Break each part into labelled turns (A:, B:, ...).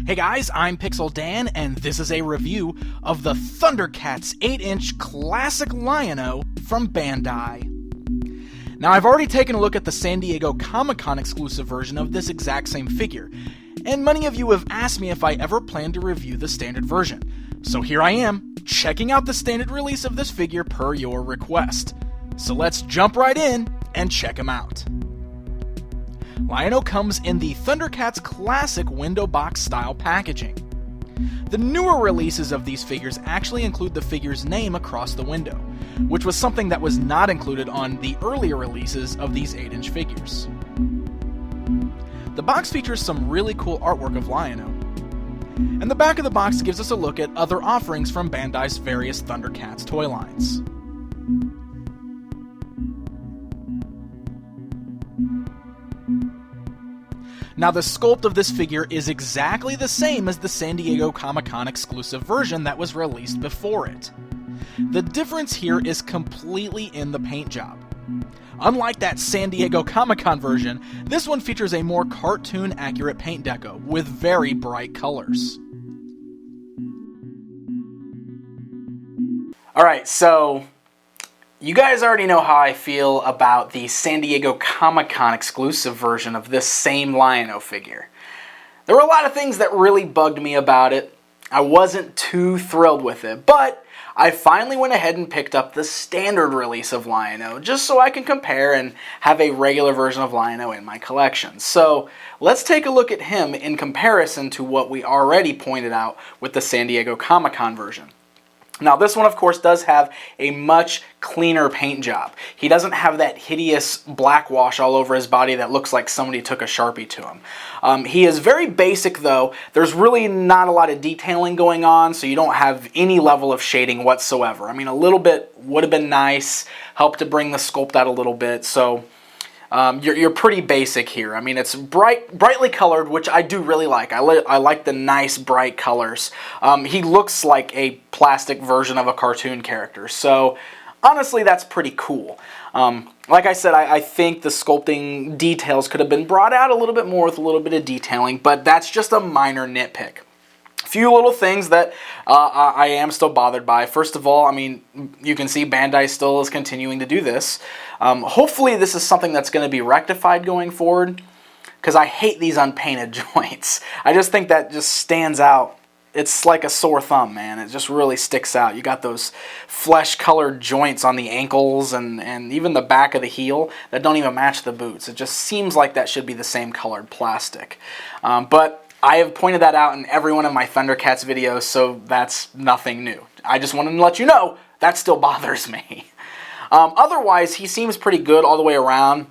A: Hey guys, I'm Pixel Dan, and this is a review of the ThunderCats 8-inch classic Lion-O from Bandai. Now, I've already taken a look at the San Diego Comic-Con exclusive version of this exact same figure, and many of you have asked me if I ever plan to review the standard version. So here I am, checking out the standard release of this figure per your request. So let's jump right in and check him out. Lion-O comes in the ThunderCats classic window box style packaging. The newer releases of these figures actually include the figure's name across the window, which was something that was not included on the earlier releases of these 8-inch figures. The box features some really cool artwork of Lion-O, and the back of the box gives us a look at other offerings from Bandai's various ThunderCats toy lines. Now, the sculpt of this figure is exactly the same as the San Diego Comic-Con exclusive version that was released before it. The difference here is completely in the paint job. Unlike that San Diego Comic-Con version, this one features a more cartoon-accurate paint deco with very bright colors. Alright, so you guys already know how I feel about the San Diego Comic-Con exclusive version of this same Lion-O figure. There were a lot of things that really bugged me about it. I wasn't too thrilled with it, but I finally went ahead and picked up the standard release of Lion-O just so I can compare and have a regular version of Lion-O in my collection. So let's take a look at him in comparison to what we already pointed out with the San Diego Comic-Con version. Now, this one, of course, does have a much cleaner paint job. He doesn't have that hideous black wash all over his body that looks like somebody took a Sharpie to him. He is very basic, though. There's really not a lot of detailing going on, so you don't have any level of shading whatsoever. I mean, a little bit would have been nice, helped to bring the sculpt out a little bit, so you're pretty basic here. I mean, it's brightly colored, which I do really like. I like the nice bright colors. He looks like a plastic version of a cartoon character, so honestly, that's pretty cool. Like I said, I think the sculpting details could have been brought out a little bit more with a little bit of detailing, but that's just a minor nitpick. A few little things that I am still bothered by. First of all, I mean, you can see Bandai still is continuing to do this. Hopefully this is something that's going to be rectified going forward, because I hate these unpainted joints. I just think that just stands out. It's like a sore thumb, man. It just really sticks out. You got those flesh-colored joints on the ankles and even the back of the heel that don't even match the boots. It just seems like that should be the same colored plastic. But I have pointed that out in every one of my ThunderCats videos, so that's nothing new. I just wanted to let you know that still bothers me. Otherwise, he seems pretty good all the way around.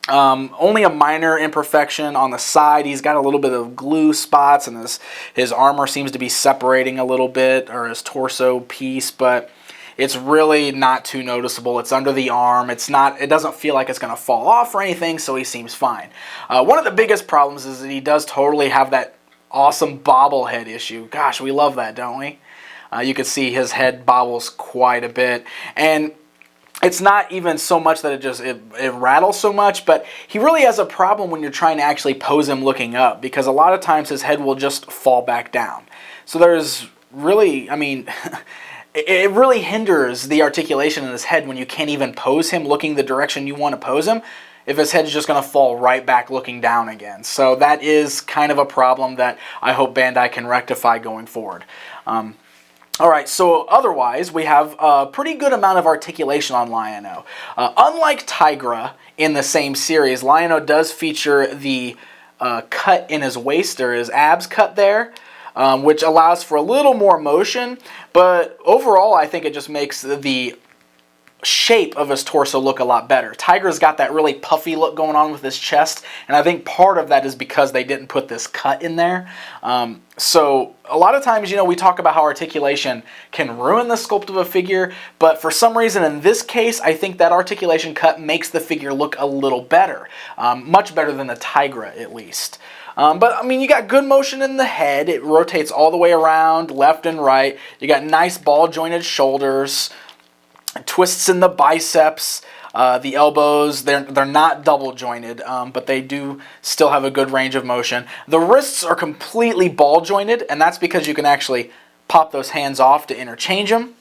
A: Only a minor imperfection on the side. He's got a little bit of glue spots, and his armor seems to be separating a little bit, or his torso piece, but it's really not too noticeable. It's under the arm. It doesn't feel like it's going to fall off or anything, so he seems fine. One of the biggest problems is that he does totally have that awesome bobblehead issue. Gosh, we love that, don't we? You can see his head bobbles quite a bit, and it's not even so much that it rattles so much, but he really has a problem when you're trying to actually pose him looking up, because a lot of times his head will just fall back down. So there's really, I mean, it really hinders the articulation in his head when you can't even pose him looking the direction you want to pose him, if his head is just going to fall right back looking down again. So that is kind of a problem that I hope Bandai can rectify going forward. Alright, so otherwise, we have a pretty good amount of articulation on Lion-O. Unlike Tigra in the same series, Lion-O does feature the cut in his waist, or his abs cut there, which allows for a little more motion, but overall I think it just makes the shape of his torso look a lot better. Tiger's got that really puffy look going on with his chest, and I think part of that is because they didn't put this cut in there. So a lot of times, you know, we talk about how articulation can ruin the sculpt of a figure, but for some reason in this case, I think that articulation cut makes the figure look a little better. Much better than the Tigra, at least. But, I mean, you got good motion in the head. It rotates all the way around, left and right. You got nice ball-jointed shoulders, twists in the biceps. The elbows, they're not double jointed, but they do still have a good range of motion. The wrists are completely ball jointed, and that's because you can actually pop those hands off to interchange them,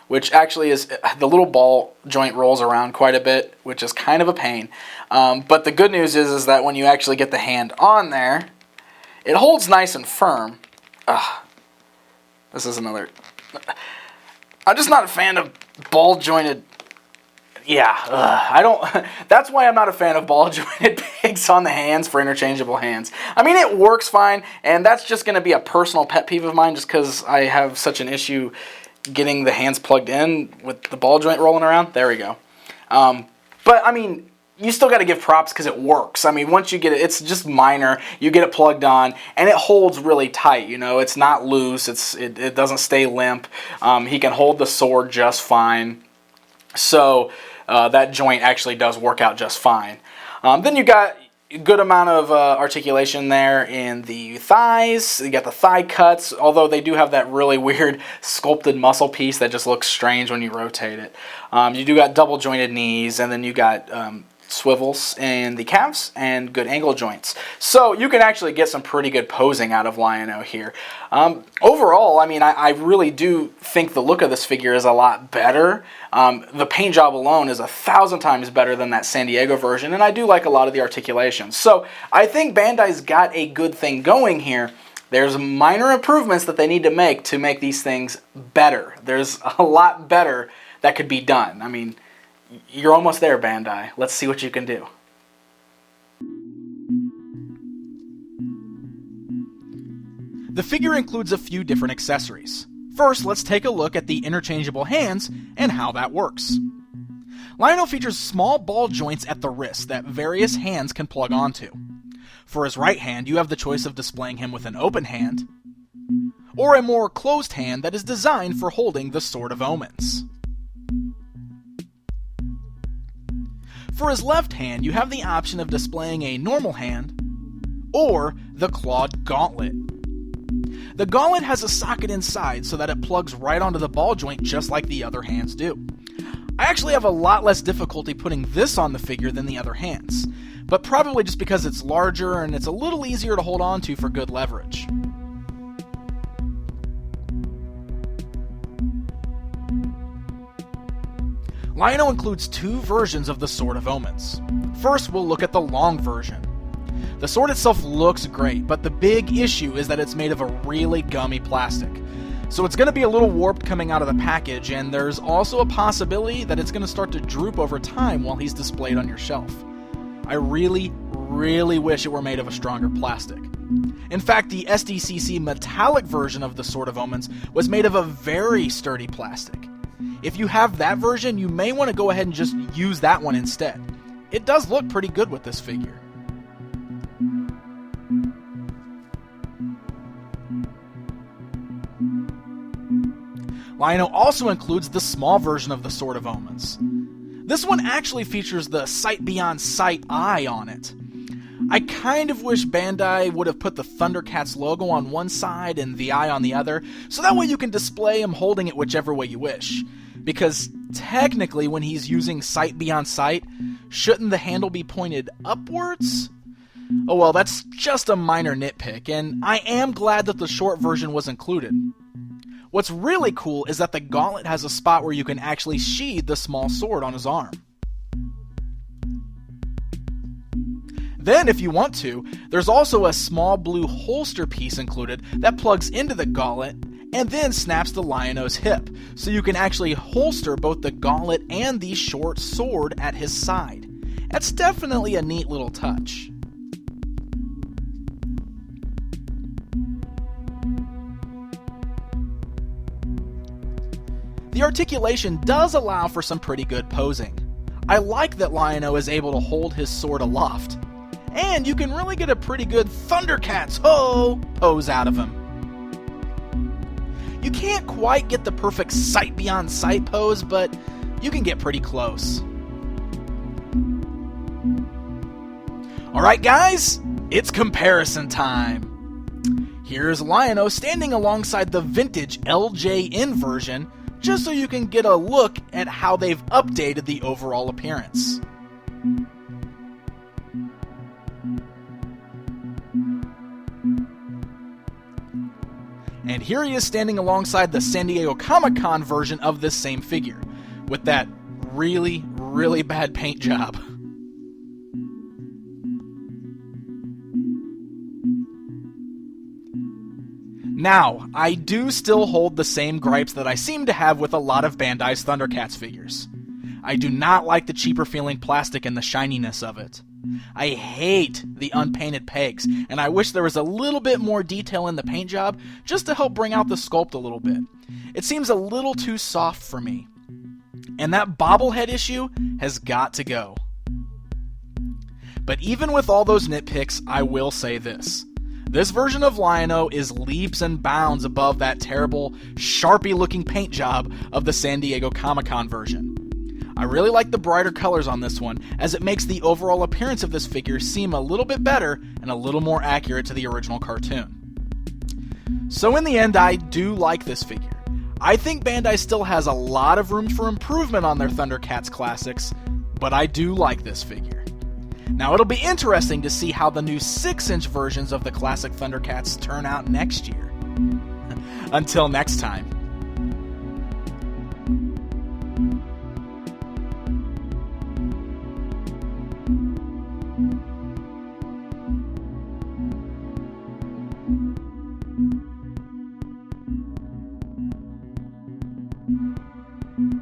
A: which actually is, the little ball joint rolls around quite a bit, which is kind of a pain. But the good news is that when you actually get the hand on there, it holds nice and firm. This is another... I'm just not a fan of ball jointed... I don't... That's why I'm not a fan of ball jointed pegs on the hands for interchangeable hands. I mean, it works fine, and that's just going to be a personal pet peeve of mine just because I have such an issue getting the hands plugged in with the ball joint rolling around. There we go. But, I mean, you still got to give props because it works. I mean, once you get it, it's just minor. You get it plugged on, and it holds really tight. You know, it's not loose. It doesn't stay limp. He can hold the sword just fine. So that joint actually does work out just fine. Then you got a good amount of articulation there in the thighs. You got the thigh cuts, although they do have that really weird sculpted muscle piece that just looks strange when you rotate it. You do got double jointed knees, and then you got swivels in the calves and good angle joints. So you can actually get some pretty good posing out of Lion-O here. Overall, I mean, I really do think the look of this figure is a lot better. The paint job alone is 1,000 times better than that San Diego version, and I do like a lot of the articulation. So I think Bandai's got a good thing going here. There's minor improvements that they need to make these things better. There's a lot better that could be done. I mean, you're almost there, Bandai. Let's see what you can do. The figure includes a few different accessories. First, let's take a look at the interchangeable hands and how that works. Lion-O features small ball joints at the wrist that various hands can plug onto. For his right hand, you have the choice of displaying him with an open hand, or a more closed hand that is designed for holding the Sword of Omens. For his left hand, you have the option of displaying a normal hand, or the clawed gauntlet. The gauntlet has a socket inside so that it plugs right onto the ball joint just like the other hands do. I actually have a lot less difficulty putting this on the figure than the other hands, but probably just because it's larger and it's a little easier to hold on to for good leverage. Lion-O includes two versions of the Sword of Omens. First, we'll look at the long version. The sword itself looks great, but the big issue is that it's made of a really gummy plastic. So it's going to be a little warped coming out of the package, and there's also a possibility that it's going to start to droop over time while he's displayed on your shelf. I really, really wish it were made of a stronger plastic. In fact, the SDCC metallic version of the Sword of Omens was made of a very sturdy plastic. If you have that version, you may want to go ahead and just use that one instead. It does look pretty good with this figure. Lion-O also includes the small version of the Sword of Omens. This one actually features the Sight Beyond Sight eye on it. I kind of wish Bandai would have put the ThunderCats logo on one side and the eye on the other, so that way you can display him holding it whichever way you wish. Because technically when he's using Sight Beyond Sight, shouldn't the handle be pointed upwards? Oh well, that's just a minor nitpick, and I am glad that the short version was included. What's really cool is that the gauntlet has a spot where you can actually sheathe the small sword on his arm. Then, if you want to, there's also a small blue holster piece included that plugs into the gauntlet and then snaps to Lion-O's hip, so you can actually holster both the gauntlet and the short sword at his side. That's definitely a neat little touch. The articulation does allow for some pretty good posing. I like that Lion-O is able to hold his sword aloft. And you can really get a pretty good ThunderCats ho pose out of him. You can't quite get the perfect Sight Beyond Sight pose, but you can get pretty close. Alright guys, it's comparison time. Here's Lion-O standing alongside the vintage LJN version, just so you can get a look at how they've updated the overall appearance. And here he is standing alongside the San Diego Comic-Con version of this same figure, with that really, really bad paint job. Now, I do still hold the same gripes that I seem to have with a lot of Bandai's ThunderCats figures. I do not like the cheaper feeling plastic and the shininess of it. I hate the unpainted pegs, and I wish there was a little bit more detail in the paint job just to help bring out the sculpt a little bit. It seems a little too soft for me. And that bobblehead issue has got to go. But even with all those nitpicks, I will say this. This version of Lion-O is leaps and bounds above that terrible, Sharpie-looking paint job of the San Diego Comic-Con version. I really like the brighter colors on this one, as it makes the overall appearance of this figure seem a little bit better and a little more accurate to the original cartoon. So in the end, I do like this figure. I think Bandai still has a lot of room for improvement on their ThunderCats classics, but I do like this figure. Now it'll be interesting to see how the new 6-inch versions of the classic ThunderCats turn out next year. Until next time.
B: Thank you.